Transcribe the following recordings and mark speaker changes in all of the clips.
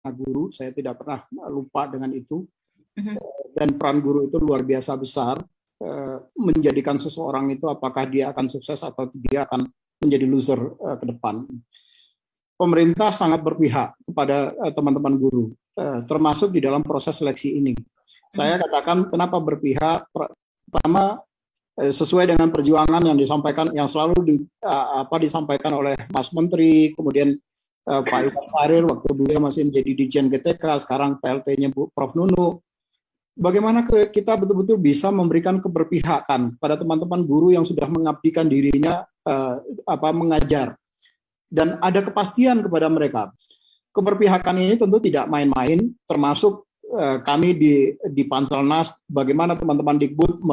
Speaker 1: guru, saya tidak pernah lupa dengan itu. Dan peran guru itu luar biasa besar, menjadikan seseorang itu apakah dia akan sukses atau dia akan menjadi loser ke depan. Pemerintah sangat berpihak kepada teman-teman guru, termasuk di dalam proses seleksi ini. Saya katakan kenapa berpihak, pertama sesuai dengan perjuangan yang disampaikan, yang selalu disampaikan oleh Mas Menteri, kemudian Pak Iwan Sarir waktu beliau masih menjadi Dirjen GTK, sekarang PLT-nya Prof. Nunu. Bagaimana kita betul-betul bisa memberikan keberpihakan pada teman-teman guru yang sudah mengabdikan dirinya mengajar, dan ada kepastian kepada mereka. Keberpihakan ini tentu tidak main-main, termasuk kami di Panselnas, bagaimana teman-teman Dikbud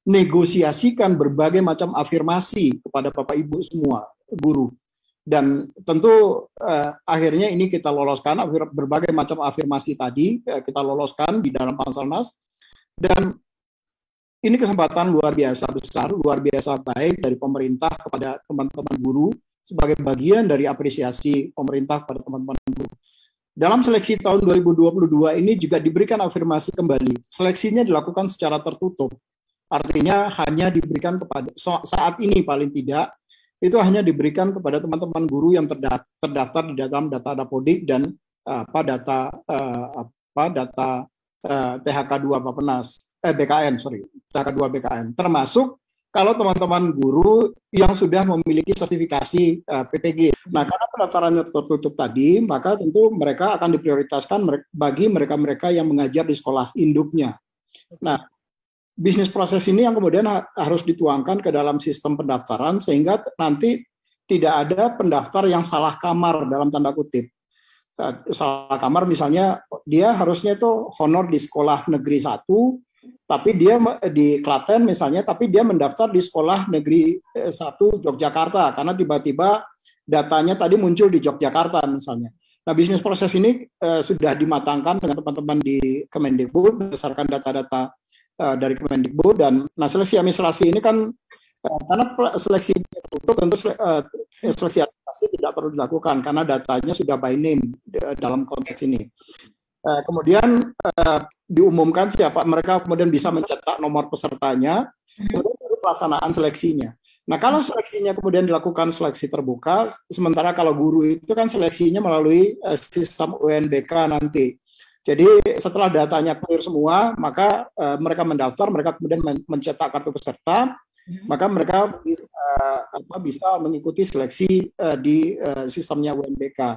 Speaker 1: menegosiasikan berbagai macam afirmasi kepada Bapak Ibu semua guru. Dan tentu akhirnya ini kita loloskan, berbagai macam afirmasi tadi kita loloskan di dalam Panselnas, dan ini kesempatan luar biasa besar, luar biasa baik dari pemerintah kepada teman-teman guru sebagai bagian dari apresiasi pemerintah kepada teman-teman guru. Dalam seleksi tahun 2022 ini juga diberikan afirmasi kembali. Seleksinya dilakukan secara tertutup. Artinya hanya diberikan kepada, saat ini paling tidak, itu hanya diberikan kepada teman-teman guru yang terdaftar di dalam data Dapodik dan data THK2 Bappenas, THK2 BKN, termasuk kalau teman-teman guru yang sudah memiliki sertifikasi PPG. Nah, karena pendaftarannya tertutup tadi, maka tentu mereka akan diprioritaskan bagi mereka-mereka yang mengajar di sekolah induknya. Nah, bisnis proses ini yang kemudian harus dituangkan ke dalam sistem pendaftaran sehingga nanti tidak ada pendaftar yang salah kamar dalam tanda kutip. Salah kamar misalnya dia harusnya itu honor di sekolah negeri 1, tapi dia di Klaten misalnya, tapi dia mendaftar di sekolah negeri 1 Yogyakarta karena tiba-tiba datanya tadi muncul di Yogyakarta misalnya. Nah, bisnis proses ini sudah dimatangkan dengan teman-teman di Kemendikbud berdasarkan data-data dari Kemendikbud, dan seleksi administrasi ini kan karena seleksi tertutup tentu seleksi administrasi tidak perlu dilakukan karena datanya sudah by name dalam konteks ini. Kemudian diumumkan siapa mereka, kemudian bisa mencetak nomor pesertanya, kemudian pelaksanaan seleksinya. Nah, kalau seleksinya kemudian dilakukan seleksi terbuka, sementara kalau guru itu kan seleksinya melalui sistem UNBK nanti. Jadi setelah datanya clear semua, maka mereka mendaftar, mereka kemudian mencetak kartu peserta, maka mereka bisa mengikuti seleksi di sistemnya UNBK.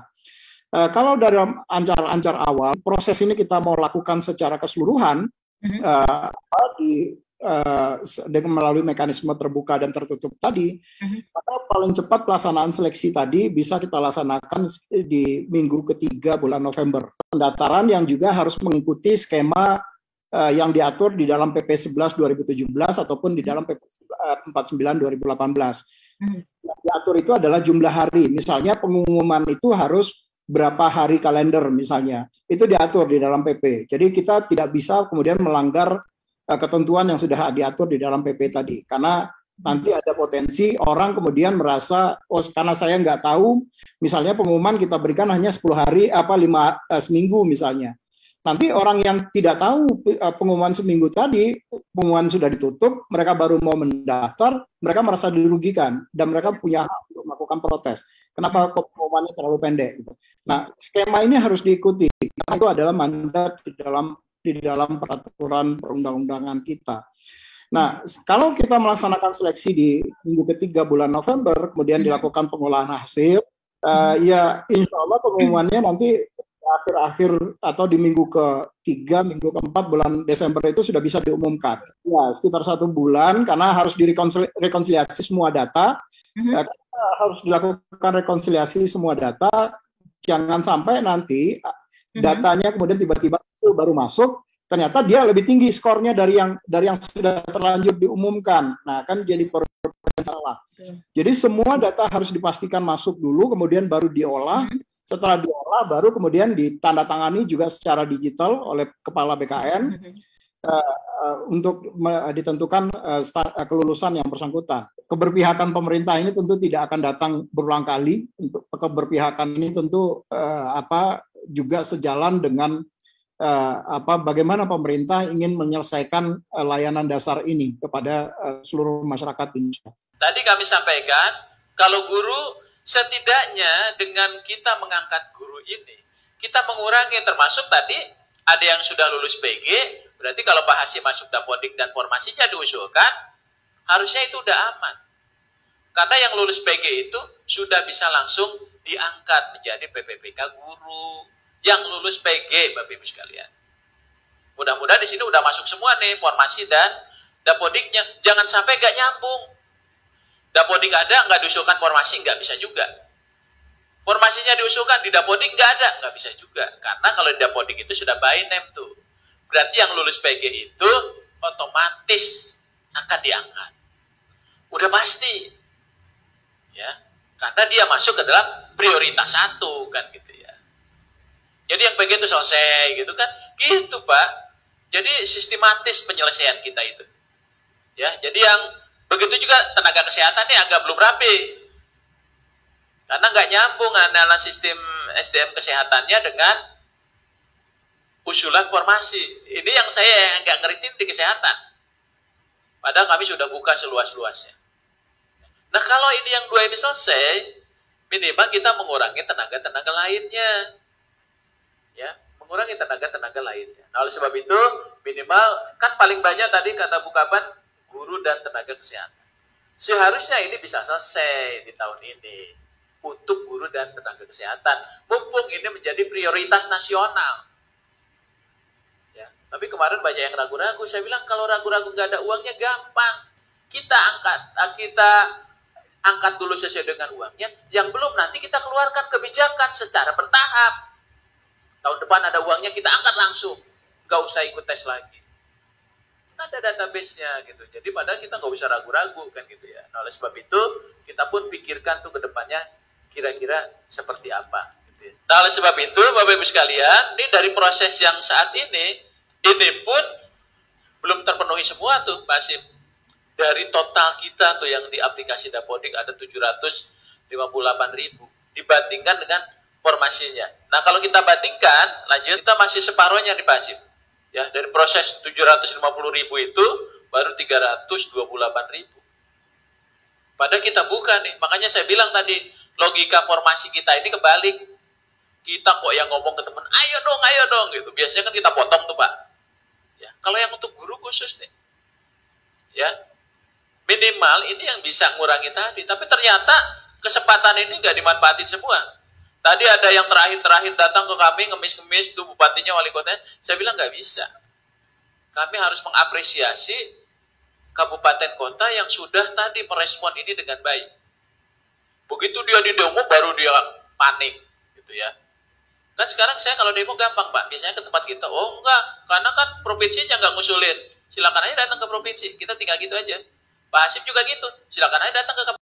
Speaker 1: Kalau dalam ancar-ancar awal, proses ini kita mau lakukan secara keseluruhan, dengan melalui mekanisme terbuka dan tertutup tadi, maka paling cepat pelaksanaan seleksi tadi bisa kita laksanakan di minggu ketiga bulan November. Pendaftaran yang juga harus mengikuti skema yang diatur di dalam PP 11 2017 ataupun di dalam PP 49 2018. Yang diatur itu adalah jumlah hari. Misalnya pengumuman itu harus berapa hari kalender misalnya. Itu diatur di dalam PP. Jadi kita tidak bisa kemudian melanggar ketentuan yang sudah diatur di dalam PP tadi, karena nanti ada potensi orang kemudian merasa, oh karena saya nggak tahu, misalnya pengumuman kita berikan hanya 10 hari, seminggu misalnya. Nanti orang yang tidak tahu pengumuman seminggu tadi, pengumuman sudah ditutup, mereka baru mau mendaftar, mereka merasa dirugikan, dan mereka punya hak untuk melakukan protes. Kenapa pengumumannya terlalu pendek? Gitu. Nah, skema ini harus diikuti, karena itu adalah mandat di dalam peraturan perundang-undangan kita. Nah, kalau kita melaksanakan seleksi di minggu ketiga bulan November, kemudian dilakukan pengolahan hasil, ya insya Allah pengumumannya nanti akhir-akhir atau di minggu ketiga, minggu keempat bulan Desember itu sudah bisa diumumkan. Ya, sekitar 1 bulan, karena harus direkonsiliasi semua data, harus dilakukan rekonsiliasi semua data, jangan sampai nanti datanya kemudian tiba-tiba baru masuk, ternyata dia lebih tinggi skornya dari yang sudah terlanjur diumumkan. Nah, kan jadi salah. Jadi semua data harus dipastikan masuk dulu, kemudian baru diolah. Setelah diolah, baru kemudian ditandatangani juga secara digital oleh Kepala BKN. untuk ditentukan kelulusan yang bersangkutan. Keberpihakan pemerintah ini tentu tidak akan datang berulang kali. Untuk keberpihakan ini tentu juga sejalan dengan bagaimana pemerintah ingin menyelesaikan layanan dasar ini kepada seluruh masyarakat Indonesia.
Speaker 2: Tadi kami sampaikan kalau guru setidaknya dengan kita mengangkat guru ini, kita mengurangi termasuk tadi ada yang sudah lulus PG, berarti kalau Pak Hasyim masuk Dapodik dan formasinya diusulkan, harusnya itu udah aman. Karena yang lulus PG itu sudah bisa langsung diangkat menjadi PPPK guru yang lulus PG, Bapak Ibu sekalian. Mudah-mudahan di sini udah masuk semua nih formasi dan Dapodiknya. Jangan sampai gak nyambung. Dapodik ada, nggak diusulkan formasi, nggak bisa juga. Formasinya diusulkan, di Dapodik nggak ada, nggak bisa juga. Karena kalau di Dapodik itu sudah by name tuh. Berarti yang lulus PG itu otomatis akan diangkat. Udah pasti. Ya, karena dia masuk ke dalam prioritas 1 kan gitu ya. Jadi yang PG itu selesai gitu kan. Gitu Pak. Jadi sistematis penyelesaian kita itu. Ya, jadi yang begitu juga tenaga kesehatan ini agak belum rapi. Karena nggak nyambung antara sistem SDM kesehatannya dengan usulan formasi. Ini yang saya nggak ngerti di kesehatan. Padahal kami sudah buka seluas-luasnya. Nah kalau ini yang 2 ini selesai, minimal kita mengurangi tenaga-tenaga lainnya. Ya, mengurangi tenaga-tenaga lainnya. Nah oleh sebab itu, minimal, kan paling banyak tadi kata Bu Kaban, guru dan tenaga kesehatan. Seharusnya ini bisa selesai di tahun ini untuk guru dan tenaga kesehatan. Mumpung ini menjadi prioritas nasional. Ya, tapi kemarin banyak yang ragu-ragu. Saya bilang kalau ragu-ragu nggak ada uangnya gampang. Kita angkat dulu sesuai dengan uangnya. Yang belum nanti kita keluarkan kebijakan secara bertahap. Tahun depan ada uangnya kita angkat langsung. Nggak usah ikut tes lagi. Ada database-nya gitu. Jadi padahal kita nggak usah ragu-ragu kan gitu ya. Nah, oleh sebab itu kita pun pikirkan tuh ke depannya kira-kira seperti apa. Gitu ya. Nah oleh sebab itu Bapak Ibu sekalian, ini dari proses yang saat ini pun belum terpenuhi semua tuh Pak Hasyim. Dari total kita tuh yang di aplikasi Dapodik ada 758.000 dibandingkan dengan formasinya. Nah kalau kita bandingkan, lanjut kita masih separuhnya di Pak Hasyim. Ya, dari proses 750.000 itu baru 328.000. Padahal kita buka nih, makanya saya bilang tadi logika formasi kita ini kebalik. Kita kok yang ngomong ke teman, ayo dong gitu. Biasanya kan kita potong tuh Pak. Ya, kalau yang untuk guru khusus nih, ya minimal ini yang bisa ngurangi tadi. Tapi ternyata kesempatan ini nggak dimanfaatin semua. Tadi ada yang terakhir datang ke kami, ngemis-ngemis tuh bupatinya, wali kotanya. Saya bilang nggak bisa. Kami harus mengapresiasi kabupaten kota yang sudah tadi merespon ini dengan baik. Begitu dia di demo baru dia panik, gitu ya. Kan sekarang saya kalau demo gampang Pak, biasanya ke tempat kita. Oh enggak, karena kan provinsinya nggak ngusulin. Silakan aja datang ke provinsi, kita tinggal gitu aja. Pak Hasyim juga gitu, silakan aja datang ke